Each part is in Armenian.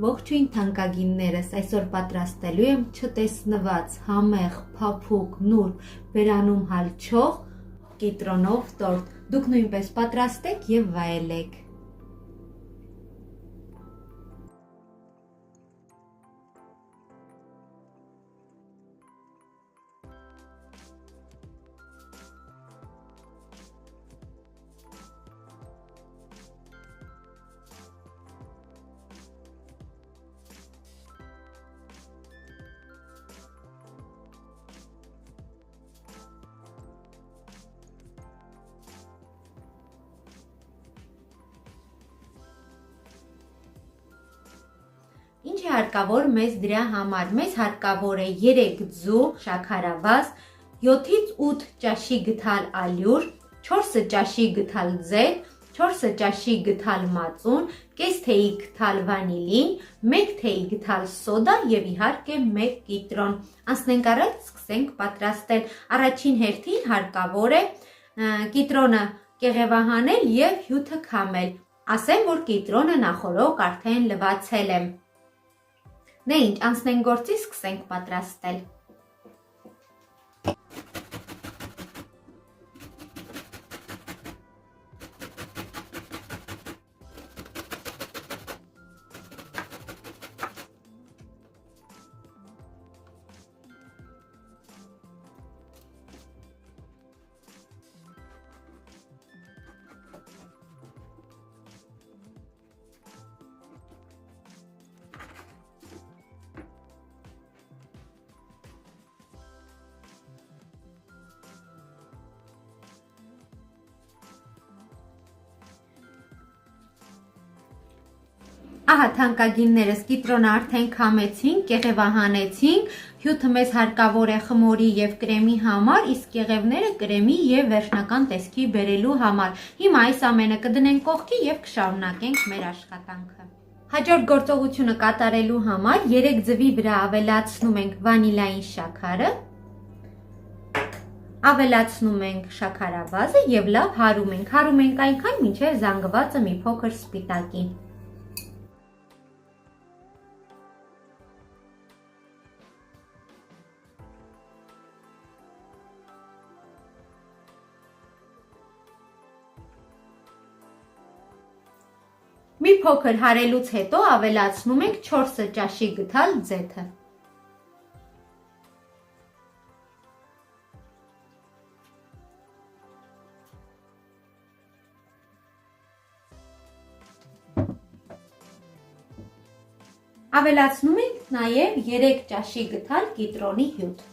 Ողջույն թանկագիններս, այսօր պատրաստելու եմ չտեսնված, համեղ, փափուկ, նուրբ, բերանում հալչող կիտրոնով տորտ։ Դուք նույնպես պատրաստեք եւ վայելեք։ Ինչ է հարկավոր մեզ դրա համար։ Մեզ հարկավոր է 3 ձու շաքարավազ, 7-ից 8 ճաշի գթալ ալյուր, 4 ճաշի գթալ ձեթ, 4 ճաշի գթալ մածուն, կես թեյի գթալ վանիլին, 1 թեյի գթալ սոդա եւ իհարկե 1 կիտրոն։ Անցնենք առաջ, սկսենք պատրաստել։ Առաջին հերթին հարկավոր է կիտրոնը կեղևահանել եւ հյութը քամել։ Ասեմ, որ կիտրոնը նախորոք արդեն լվացել եմ։ Դե ինչ, անցնենք գործի, սկսենք պատրաստել։ Ահա թանկագիններս, կիտրոնը արդեն քամեցինք, կեղևահանեցինք, հյութը մեզ հարկավոր է խմորի եւ կրեմի համար, իսկ կեղևները կրեմի եւ վերջնական տեսքի բերելու համար։ Հիմա այս ամենը կդնենք կողքի եւ կշարունակենք մեր աշխատանքը։ Հաջորդ գործողությունը կատարելու համար 3 ձվի վրա ավելացնում ենք վանիլային շաքարը, ավելացնում ենք շաքարավազը եւ լավ հարում ենք։ Հարում ենք այնքան, մինչեւ զանգվածը մի փոքր սպիտակի։ Մի փոքր հարելուց հետո ավելացնում ենք 4 ճաշի գթալ ձեթը։ Ավելացնում ենք նաև 3 ճաշի գթալ կիտրոնի հյութ։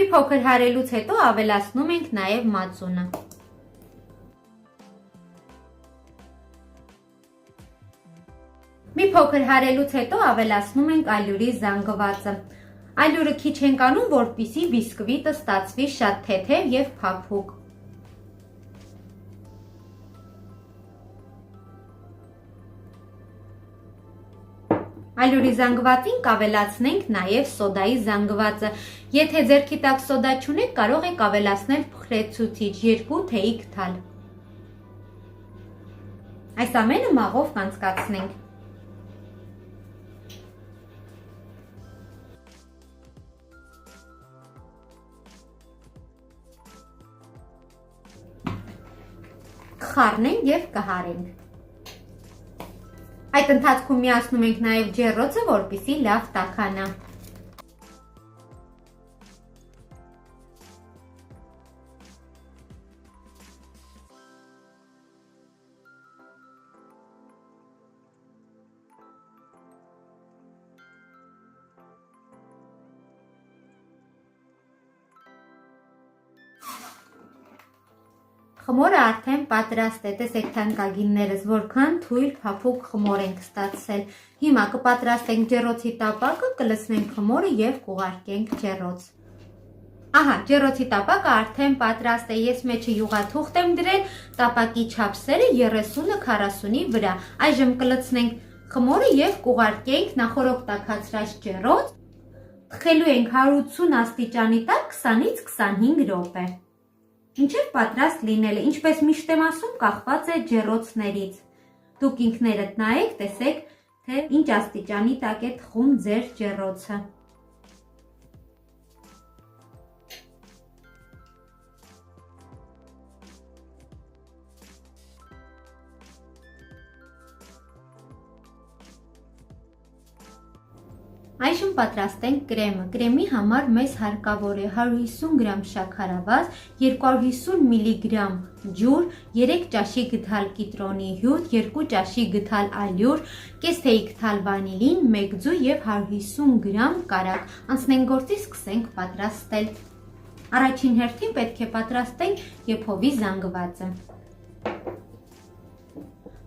Մի փոքր հարելուց հետո ավելացնում ենք նաև մածունը։ Մի փոքր հարելուց հետո ավելացնում ենք ալյուրի զանգվածը։ Ալյուրը քիչ ենք անում, որպեսզի բիսկվիտը ստացվի շատ թեթև եւ փափուկ։ Ալյուրի զանգվածին կավելացնենք նաև սոդայի զանգվածը։ Եթե ձեռքի տակ սոդա չունեք, կարող եք ավելացնել փխրեցուցիչ 2 թեյի գթալ։ Այս ամենը մաղով կանցկացնենք։ Կխառնենք եւ կհարենք։ Այդ ընթացքում միացնում ենք նաև ջեռոցը, որպեսզի լավ տաքանա։ Խմորը արդեն պատրաստ է, տեսեք թանկագիններս, որքան թույլ փափուկ խմոր ենք ստացել։ Հիմա կպատրաստենք ջեռոցի տապակը, կլցնենք խմորը եւ կուղարկենք ջեռոց։ Ահա, ջեռոցի տապակը արդեն պատրաստ է, ես մեջը յուղաթուղթ եմ դրել, տապակի չափսերը 30-ը 40-ի վրա, այժմ կլցնենք խմորը և կուղարկենք նախորոք տաքացրած ջեռոց, թխելու ենք 180 աստիճանի տակ 20-ից 25 րոպե, ինչև պատրաստ լինելը, ինչպես միշտ եմ ասում, կախված է ջեռոցներից, դուք ինքներդ նայեք, տեսեք, թե ինչ աստիճանի տակ է թխում ձեր ջեռոցը։ Այժմ պատրաստենք կրեմը, կրեմի համար մեզ հարկավոր է 150 գրամ շաքարավազ, 250 միլիգրամ ջուր, 3 ճաշի գդալ կիտրոնի հյութ, 2 ճաշի գդալ ալյուր, կես թեյի գդալ վանիլին, 1 ձու և 150 գրամ կարագ, անցնենք գործի սկսենք պատրաստել։ Առաջին հերթին պետք է պատրաստենք եփովի զանգվածը։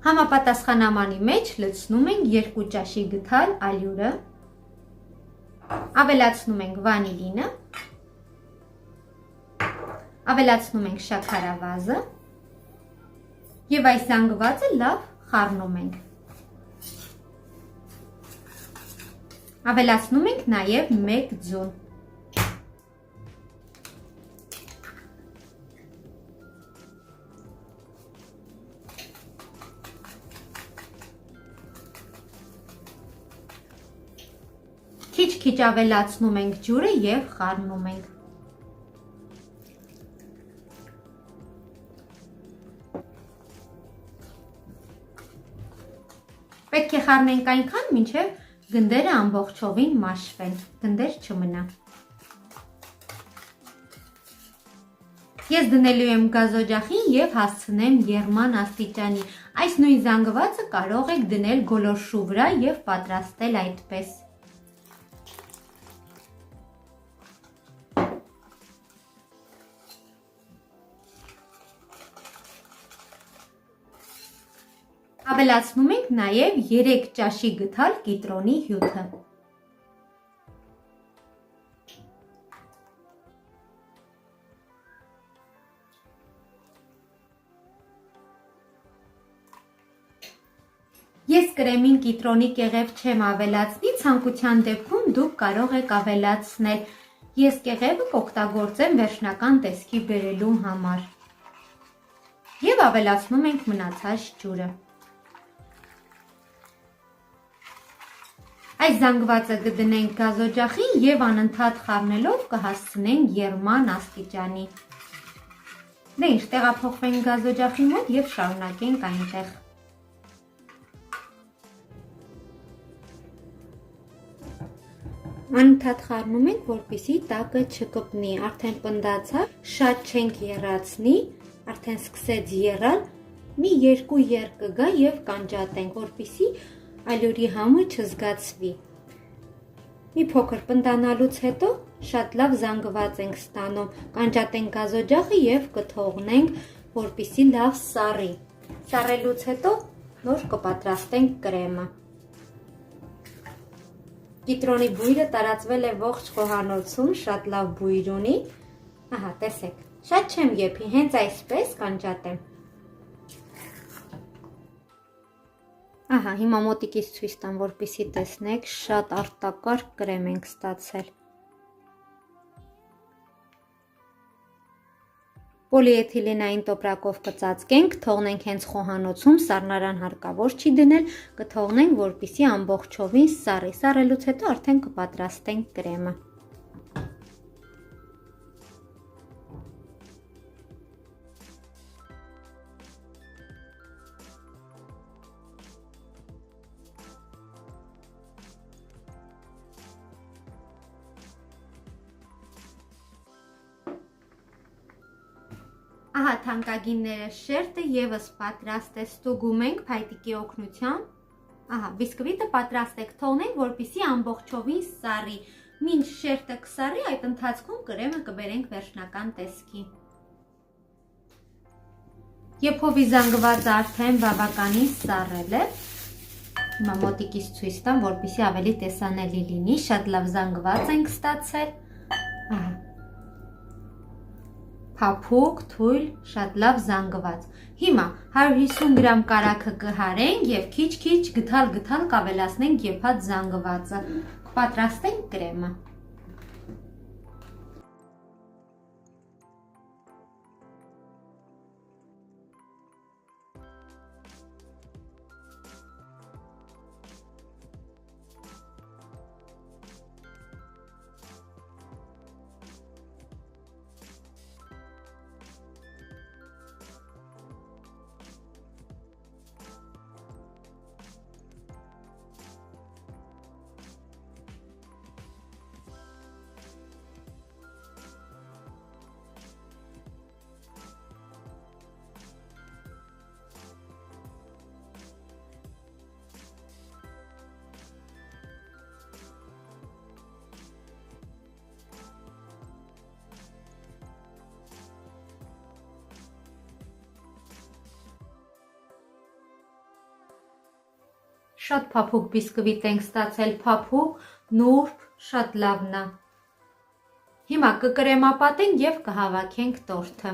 Համապատասխանամանի մեջ լցնում ենք 2 ճաշի գդալ ալյուրը, ավելացնում ենք վանիլինը, ավելացնում ենք շաքարավազը և այս զանգվածը լավ խառնում ենք։ Ավելացնում ենք նաև 1 ձու։ Քիչ-քիչ ավելացնում ենք ջուրը և խառնում ենք։ Պետք է խառնենք այնքան, մինչև գնդերը ամբողջովին մաշվեն, գնդեր չմնա։ Ես դնելու եմ գազօջախին և հասցնեմ եղման աստիճանի։ Այս նույն զանգվածը կարող եք դնել գոլորշու վրա և պատրաստել այդպես։ Ավելացնում ենք նաև 3 ճաշի գդալ կիտրոնի հյութը։ Ես կրեմին կիտրոնի կեղև չեմ ավելացնի, ցանկության դեպքում դուք կարող եք ավելացնել։ Ես կեղևը կօգտագործեմ վերջնական տեսքի բերելու համար։ Եվ ավելացնում ենք մնացած ջուրը։ Այս զանգվածը կդնենք գազօջախին և անընդհատ խառնելով կհասցնենք եղման աստիճանի։ Դե ինչ, տեղափոխվենք գազօջախի մոտ և շարունակենք այնտեղ։ Անընդհատ խառնում ենք, որպեսզի տակը չկպնի, արդեն պնդացավ, շատ չենք եռացնի, արդեն սկսեց եռալ, մի 2 եռ կգա և կանջատենք, որպեսզի ալյուրի համը չզգացվի։ Մի փոքր պնդանալուց հետո շատ լավ զանգված ենք ստանում, կանջատենք գազօջախը և կթողնենք, որպեսզի լավ սառի։ Սառելուց հետո նոր կպատրաստենք կրեմը։ Կիտրոնի բույրը տարածվել է ողջ խոհանոցում, շատ լավ բույր ունի։ Ահա, տեսեք, շատ չեմ եփի, հենց այսպես կանջատեմ։ Ահա, հիմա մոտիկից ցույց տամ, որպեսզի տեսնեք, շատ արտակարգ կրեմ ենք ստացել։ Պոլիէթիլենային տոպրակով կծածկենք, թողնենք հենց խոհանոցում, սառնարան հարկավոր չի դնել, կթողնենք, որպեսզի ամբողջովին սառի, սառելուց հետո արդեն կպատրաստենք կրեմը։ Ահա թանկագինները շերտը եւս պատրաստ է, ստուգում ենք փայտիկի օգնությամբ։ Ահա, բիսկվիտը պատրաստ է, թողնենք, որպեսզի ամբողջովին սառի։ Մինչ շերտը կսառի, այդ ընթացքում կրեմը կբերենք վերջնական տեսքի։ Եփովի զանգվածը արդեն բավականին սառել է։ Հիմա մոտիկից ցույց տամ, որպեսզի ավելի տեսանելի լինի, շատ լավ զանգված ենք ստացել։ Ահա։ փափուկ, թույլ, շատ լավ զանգված։ Հիմա 150 գրամ կարագը կհարենք եւ քիչ-քիչ գթալ կավելացնենք եփած զանգվածը։ Կպատրաստենք կրեմը։ Շատ փափուկ բիսկվիտ ենք ստացել, փափուկ, նուրբ, շատ լավն է։ Հիմա կկրեմապատենք եւ կհավաքենք տորթը։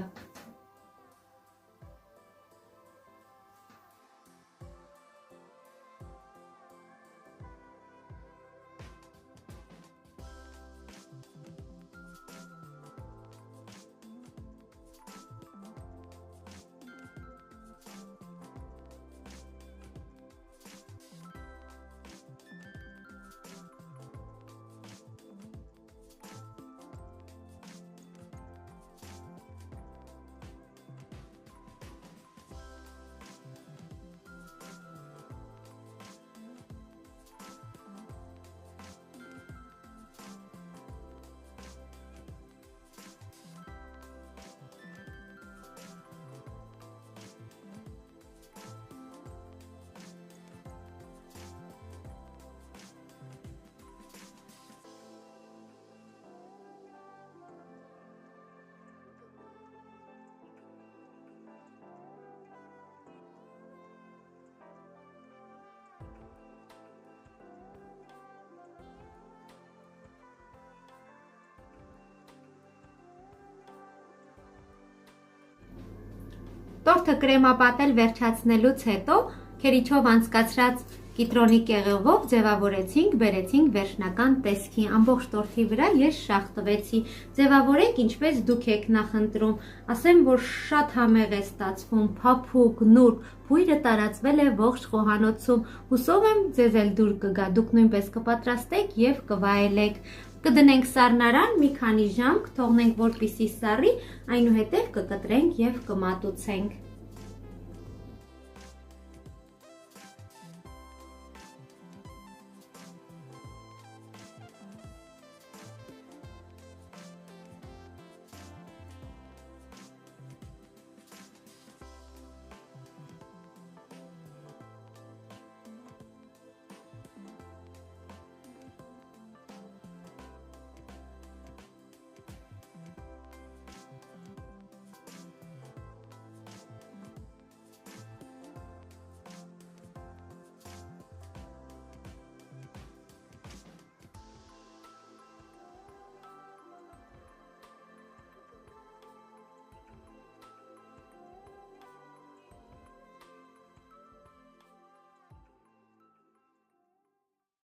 Տորթը կրեմապատել վերջացնելուց հետո քերիչով անցկացրած կիտրոնի կեղևով ձևավորեցինք, բերեցինք վերջնական տեսքի։ Ամբողջ տորթի վրա ես շաղ տվեցի։ Ձևավորեք ինչպես դուք եք նախընտրում։ Ասեմ, որ շատ համեղ է ստացվում, փափուկ, նուրբ, բույրը տարածվել է ողջ խոհանոցում։ Հուսով եմ ձեզ էլ դուր կգա, դուք նույնպես կպատրաստեք եւ կվայելեք։ Կդնենք սառնարան մի քանի ժամ, կթողնենք որպեսզի սառի, այնուհետև կկտրենք եւ կմատուցենք։